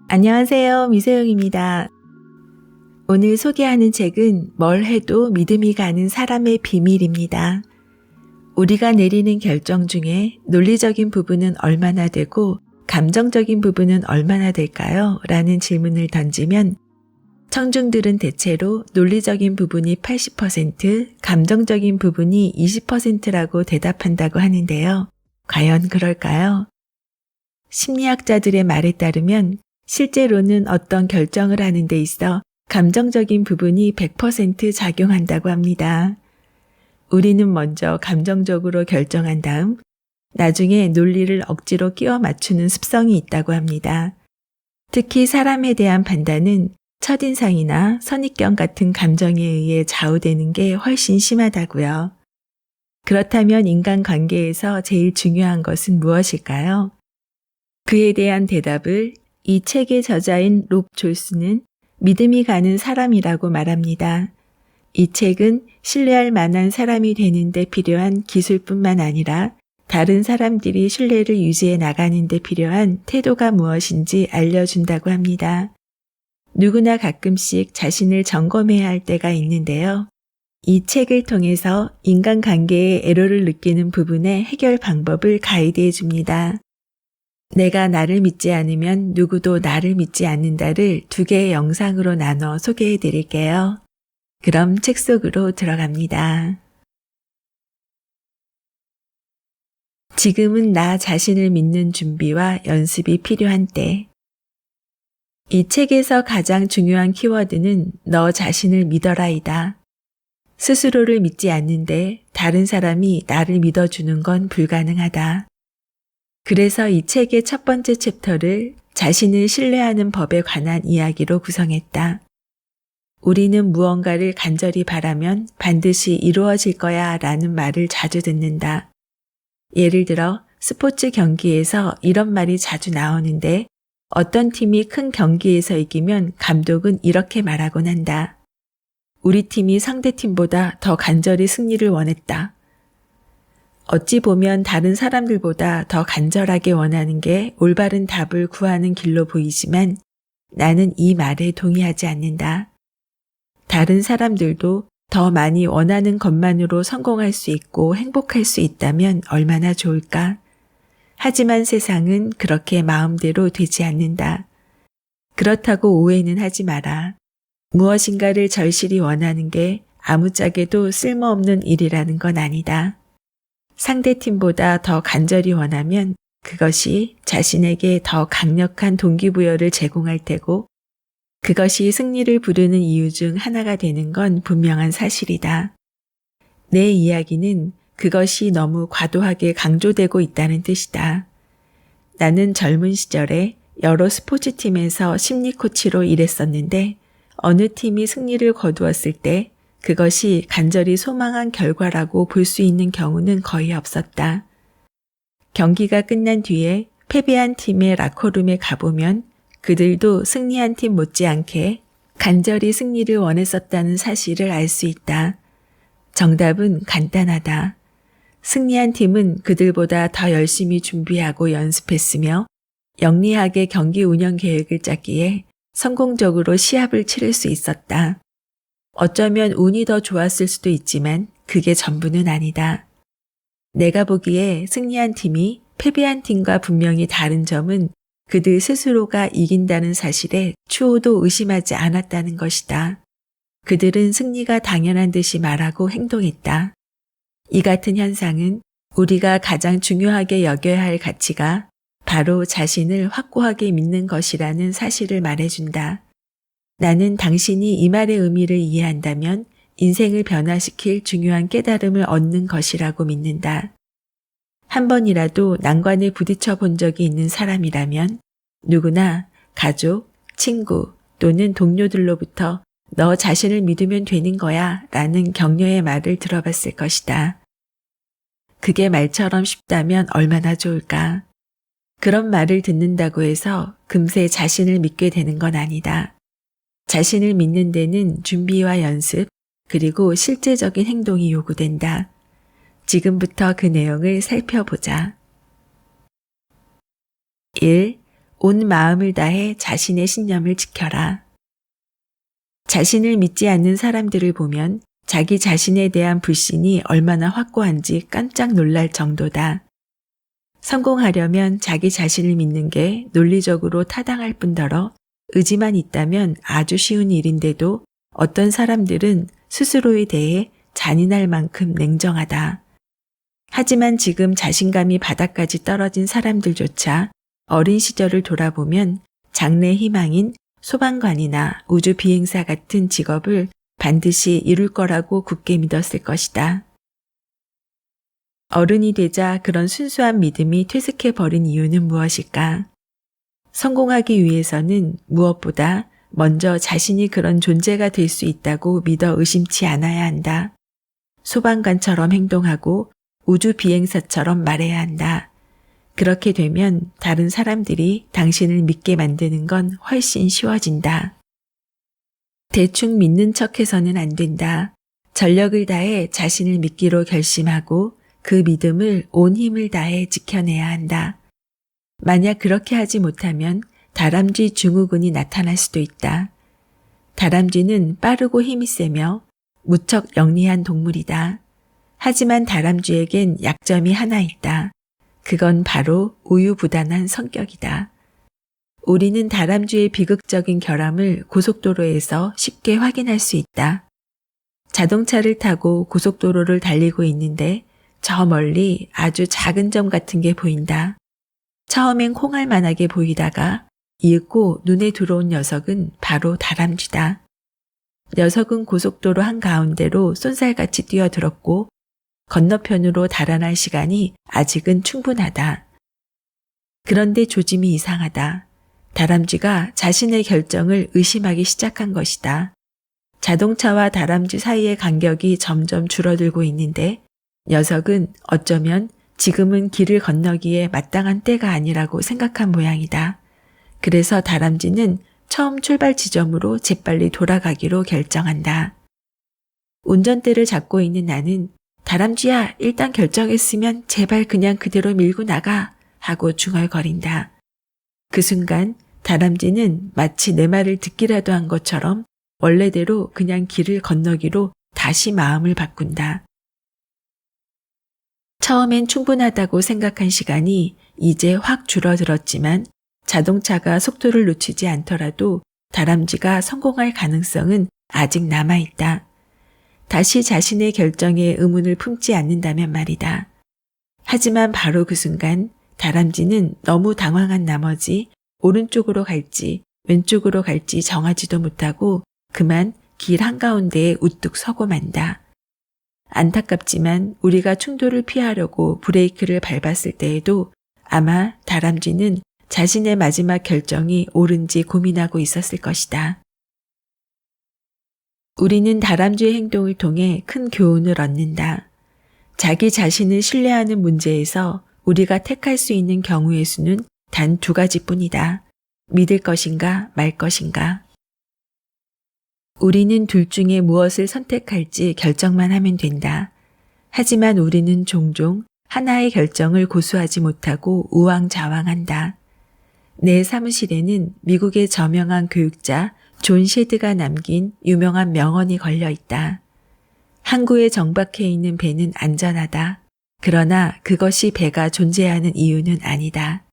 안녕하세요. 미세영입니다. 오늘 소개하는 책은 뭘 해도 믿음이 가는 사람의 비밀입니다. 우리가 내리는 결정 중에 논리적인 부분은 얼마나 되고 감정적인 부분은 얼마나 될까요? 라는 질문을 던지면 청중들은 대체로 논리적인 부분이 80%, 감정적인 부분이 20%라고 대답한다고 하는데요. 과연 그럴까요? 심리학자들의 말에 따르면 실제로는 어떤 결정을 하는 데 있어 감정적인 부분이 100% 작용한다고 합니다. 우리는 먼저 감정적으로 결정한 다음 나중에 논리를 억지로 끼워 맞추는 습성이 있다고 합니다. 특히 사람에 대한 판단은 첫인상이나 선입견 같은 감정에 의해 좌우되는 게 훨씬 심하다고요. 그렇다면 인간관계에서 제일 중요한 것은 무엇일까요? 그에 대한 대답을 이 책의 저자인 롭 졸스는 믿음이 가는 사람이라고 말합니다. 이 책은 신뢰할 만한 사람이 되는 데 필요한 기술뿐만 아니라 다른 사람들이 신뢰를 유지해 나가는 데 필요한 태도가 무엇인지 알려준다고 합니다. 누구나 가끔씩 자신을 점검해야 할 때가 있는데요. 이 책을 통해서 인간관계의 애로를 느끼는 부분의 해결 방법을 가이드해 줍니다. 내가 나를 믿지 않으면 누구도 나를 믿지 않는다를 2개의 영상으로 나눠 소개해 드릴게요. 그럼 책 속으로 들어갑니다. 지금은 나 자신을 믿는 준비와 연습이 필요한 때. 이 책에서 가장 중요한 키워드는 너 자신을 믿어라이다. 스스로를 믿지 않는데 다른 사람이 나를 믿어주는 건 불가능하다. 그래서 이 책의 첫 번째 챕터를 자신을 신뢰하는 법에 관한 이야기로 구성했다. 우리는 무언가를 간절히 바라면 반드시 이루어질 거야 라는 말을 자주 듣는다. 예를 들어 스포츠 경기에서 이런 말이 자주 나오는데 어떤 팀이 큰 경기에서 이기면 감독은 이렇게 말하곤 한다. 우리 팀이 상대 팀보다 더 간절히 승리를 원했다. 어찌 보면 다른 사람들보다 더 간절하게 원하는 게 올바른 답을 구하는 길로 보이지만 나는 이 말에 동의하지 않는다. 다른 사람들도 더 많이 원하는 것만으로 성공할 수 있고 행복할 수 있다면 얼마나 좋을까? 하지만 세상은 그렇게 마음대로 되지 않는다. 그렇다고 오해는 하지 마라. 무엇인가를 절실히 원하는 게 아무짝에도 쓸모없는 일이라는 건 아니다. 상대팀보다 더 간절히 원하면 그것이 자신에게 더 강력한 동기부여를 제공할 테고 그것이 승리를 부르는 이유 중 하나가 되는 건 분명한 사실이다. 내 이야기는 그것이 너무 과도하게 강조되고 있다는 뜻이다. 나는 젊은 시절에 여러 스포츠팀에서 심리 코치로 일했었는데 어느 팀이 승리를 거두었을 때 그것이 간절히 소망한 결과라고 볼 수 있는 경우는 거의 없었다. 경기가 끝난 뒤에 패배한 팀의 라커룸에 가보면 그들도 승리한 팀 못지않게 간절히 승리를 원했었다는 사실을 알 수 있다. 정답은 간단하다. 승리한 팀은 그들보다 더 열심히 준비하고 연습했으며 영리하게 경기 운영 계획을 짰기에 성공적으로 시합을 치를 수 있었다. 어쩌면 운이 더 좋았을 수도 있지만 그게 전부는 아니다. 내가 보기에 승리한 팀이 패배한 팀과 분명히 다른 점은 그들 스스로가 이긴다는 사실에 추호도 의심하지 않았다는 것이다. 그들은 승리가 당연한 듯이 말하고 행동했다. 이 같은 현상은 우리가 가장 중요하게 여겨야 할 가치가 바로 자신을 확고하게 믿는 것이라는 사실을 말해준다. 나는 당신이 이 말의 의미를 이해한다면 인생을 변화시킬 중요한 깨달음을 얻는 것이라고 믿는다. 한 번이라도 난관에 부딪혀 본 적이 있는 사람이라면 누구나 가족, 친구 또는 동료들로부터 너 자신을 믿으면 되는 거야 라는 격려의 말을 들어봤을 것이다. 그게 말처럼 쉽다면 얼마나 좋을까? 그런 말을 듣는다고 해서 금세 자신을 믿게 되는 건 아니다. 자신을 믿는 데는 준비와 연습, 그리고 실제적인 행동이 요구된다. 지금부터 그 내용을 살펴보자. 1. 온 마음을 다해 자신의 신념을 지켜라. 자신을 믿지 않는 사람들을 보면 자기 자신에 대한 불신이 얼마나 확고한지 깜짝 놀랄 정도다. 성공하려면 자기 자신을 믿는 게 논리적으로 타당할 뿐더러 의지만 있다면 아주 쉬운 일인데도 어떤 사람들은 스스로에 대해 잔인할 만큼 냉정하다. 하지만 지금 자신감이 바닥까지 떨어진 사람들조차 어린 시절을 돌아보면 장래 희망인 소방관이나 우주 비행사 같은 직업을 반드시 이룰 거라고 굳게 믿었을 것이다. 어른이 되자 그런 순수한 믿음이 퇴색해버린 이유는 무엇일까? 성공하기 위해서는 무엇보다 먼저 자신이 그런 존재가 될 수 있다고 믿어 의심치 않아야 한다. 소방관처럼 행동하고 우주 비행사처럼 말해야 한다. 그렇게 되면 다른 사람들이 당신을 믿게 만드는 건 훨씬 쉬워진다. 대충 믿는 척해서는 안 된다. 전력을 다해 자신을 믿기로 결심하고 그 믿음을 온 힘을 다해 지켜내야 한다. 만약 그렇게 하지 못하면 다람쥐 증후군이 나타날 수도 있다. 다람쥐는 빠르고 힘이 세며 무척 영리한 동물이다. 하지만 다람쥐에겐 약점이 하나 있다. 그건 바로 우유부단한 성격이다. 우리는 다람쥐의 비극적인 결함을 고속도로에서 쉽게 확인할 수 있다. 자동차를 타고 고속도로를 달리고 있는데 저 멀리 아주 작은 점 같은 게 보인다. 처음엔 콩알만하게 보이다가 이윽고 눈에 들어온 녀석은 바로 다람쥐다. 녀석은 고속도로 한가운데로 쏜살같이 뛰어들었고 건너편으로 달아날 시간이 아직은 충분하다. 그런데 조짐이 이상하다. 다람쥐가 자신의 결정을 의심하기 시작한 것이다. 자동차와 다람쥐 사이의 간격이 점점 줄어들고 있는데 녀석은 어쩌면 지금은 길을 건너기에 마땅한 때가 아니라고 생각한 모양이다. 그래서 다람쥐는 처음 출발 지점으로 재빨리 돌아가기로 결정한다. 운전대를 잡고 있는 나는 다람쥐야, 일단 결정했으면 제발 그냥 그대로 밀고 나가 하고 중얼거린다. 그 순간 다람쥐는 마치 내 말을 듣기라도 한 것처럼 원래대로 그냥 길을 건너기로 다시 마음을 바꾼다. 처음엔 충분하다고 생각한 시간이 이제 확 줄어들었지만 자동차가 속도를 놓치지 않더라도 다람쥐가 성공할 가능성은 아직 남아있다. 다시 자신의 결정에 의문을 품지 않는다면 말이다. 하지만 바로 그 순간 다람쥐는 너무 당황한 나머지 오른쪽으로 갈지 왼쪽으로 갈지 정하지도 못하고 그만 길 한가운데에 우뚝 서고 만다. 안타깝지만 우리가 충돌을 피하려고 브레이크를 밟았을 때에도 아마 다람쥐는 자신의 마지막 결정이 옳은지 고민하고 있었을 것이다. 우리는 다람쥐의 행동을 통해 큰 교훈을 얻는다. 자기 자신을 신뢰하는 문제에서 우리가 택할 수 있는 경우의 수는 단 2가지뿐이다. 믿을 것인가 말 것인가. 우리는 둘 중에 무엇을 선택할지 결정만 하면 된다. 하지만 우리는 종종 하나의 결정을 고수하지 못하고 우왕좌왕한다. 내 사무실에는 미국의 저명한 교육자 존 셰드가 남긴 유명한 명언이 걸려 있다. 항구에 정박해 있는 배는 안전하다. 그러나 그것이 배가 존재하는 이유는 아니다.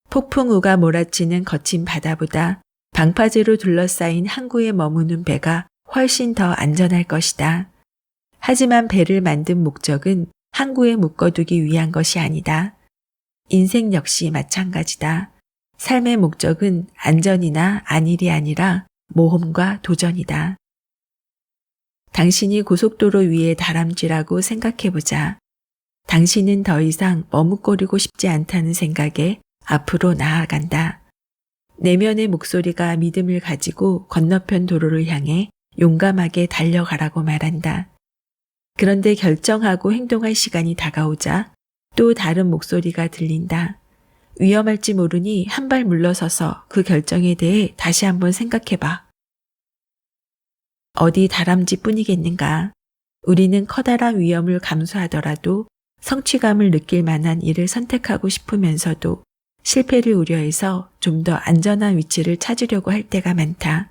폭풍우가 몰아치는 거친 바다보다 방파제로 둘러싸인 항구에 머무는 배가 훨씬 더 안전할 것이다. 하지만 배를 만든 목적은 항구에 묶어두기 위한 것이 아니다. 인생 역시 마찬가지다. 삶의 목적은 안전이나 안일이 아니라 모험과 도전이다. 당신이 고속도로 위의 다람쥐라고 생각해보자. 당신은 더 이상 머뭇거리고 싶지 않다는 생각에 앞으로 나아간다. 내면의 목소리가 믿음을 가지고 건너편 도로를 향해 용감하게 달려가라고 말한다. 그런데 결정하고 행동할 시간이 다가오자 또 다른 목소리가 들린다. 위험할지 모르니 한 발 물러서서 그 결정에 대해 다시 한번 생각해봐. 어디 다람쥐뿐이겠는가. 우리는 커다란 위험을 감수하더라도 성취감을 느낄 만한 일을 선택하고 싶으면서도 실패를 우려해서 좀 더 안전한 위치를 찾으려고 할 때가 많다.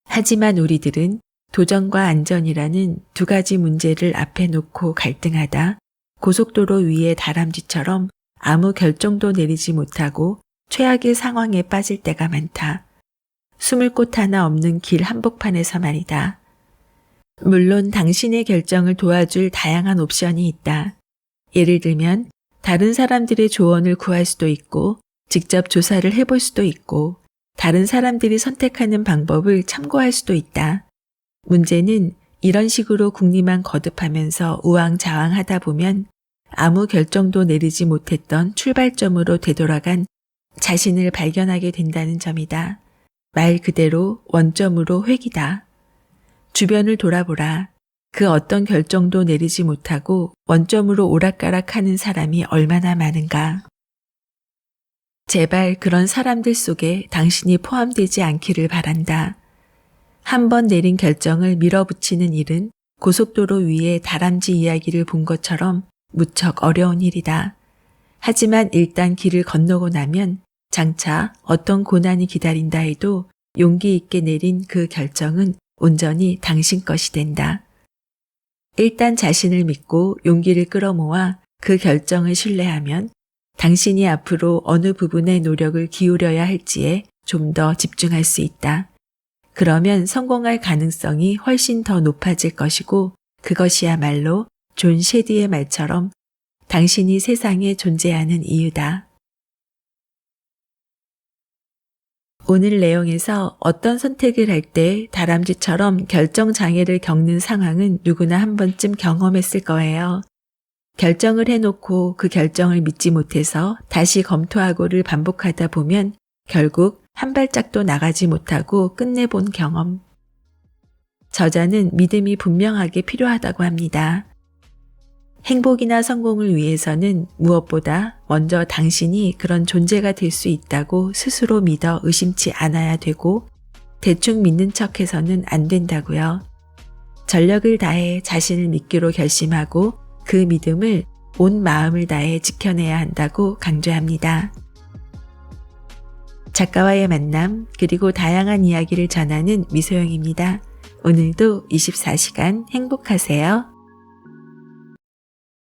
하지만 우리들은 도전과 안전이라는 두 가지 문제를 앞에 놓고 갈등하다 고속도로 위의 다람쥐처럼 아무 결정도 내리지 못하고 최악의 상황에 빠질 때가 많다. 숨을 곳 하나 없는 길 한복판에서 말이다. 물론 당신의 결정을 도와줄 다양한 옵션이 있다. 예를 들면 다른 사람들의 조언을 구할 수도 있고 직접 조사를 해볼 수도 있고 다른 사람들이 선택하는 방법을 참고할 수도 있다. 문제는 이런 식으로 궁리만 거듭하면서 우왕좌왕하다 보면 아무 결정도 내리지 못했던 출발점으로 되돌아간 자신을 발견하게 된다는 점이다. 말 그대로 원점으로 회귀다. 주변을 돌아보라. 그 어떤 결정도 내리지 못하고 원점으로 오락가락하는 사람이 얼마나 많은가. 제발 그런 사람들 속에 당신이 포함되지 않기를 바란다. 한 번 내린 결정을 밀어붙이는 일은 고속도로 위에 다람쥐 이야기를 본 것처럼 무척 어려운 일이다. 하지만 일단 길을 건너고 나면 장차 어떤 고난이 기다린다 해도 용기 있게 내린 그 결정은 온전히 당신 것이 된다. 일단 자신을 믿고 용기를 끌어모아 그 결정을 신뢰하면 당신이 앞으로 어느 부분에 노력을 기울여야 할지에 좀 더 집중할 수 있다. 그러면 성공할 가능성이 훨씬 더 높아질 것이고 그것이야말로 존 셰디의 말처럼 당신이 세상에 존재하는 이유다. 오늘 내용에서 어떤 선택을 할 때 다람쥐처럼 결정 장애를 겪는 상황은 누구나 한 번쯤 경험했을 거예요. 결정을 해놓고 그 결정을 믿지 못해서 다시 검토하고를 반복하다 보면 결국 한 발짝도 나가지 못하고 끝내본 경험. 저자는 믿음이 분명하게 필요하다고 합니다. 행복이나 성공을 위해서는 무엇보다 먼저 당신이 그런 존재가 될 수 있다고 스스로 믿어 의심치 않아야 되고 대충 믿는 척해서는 안 된다고요. 전력을 다해 자신을 믿기로 결심하고 그 믿음을 온 마음을 다해 지켜내야 한다고 강조합니다. 작가와의 만남 그리고 다양한 이야기를 전하는 미소영입니다. 오늘도 24시간 행복하세요.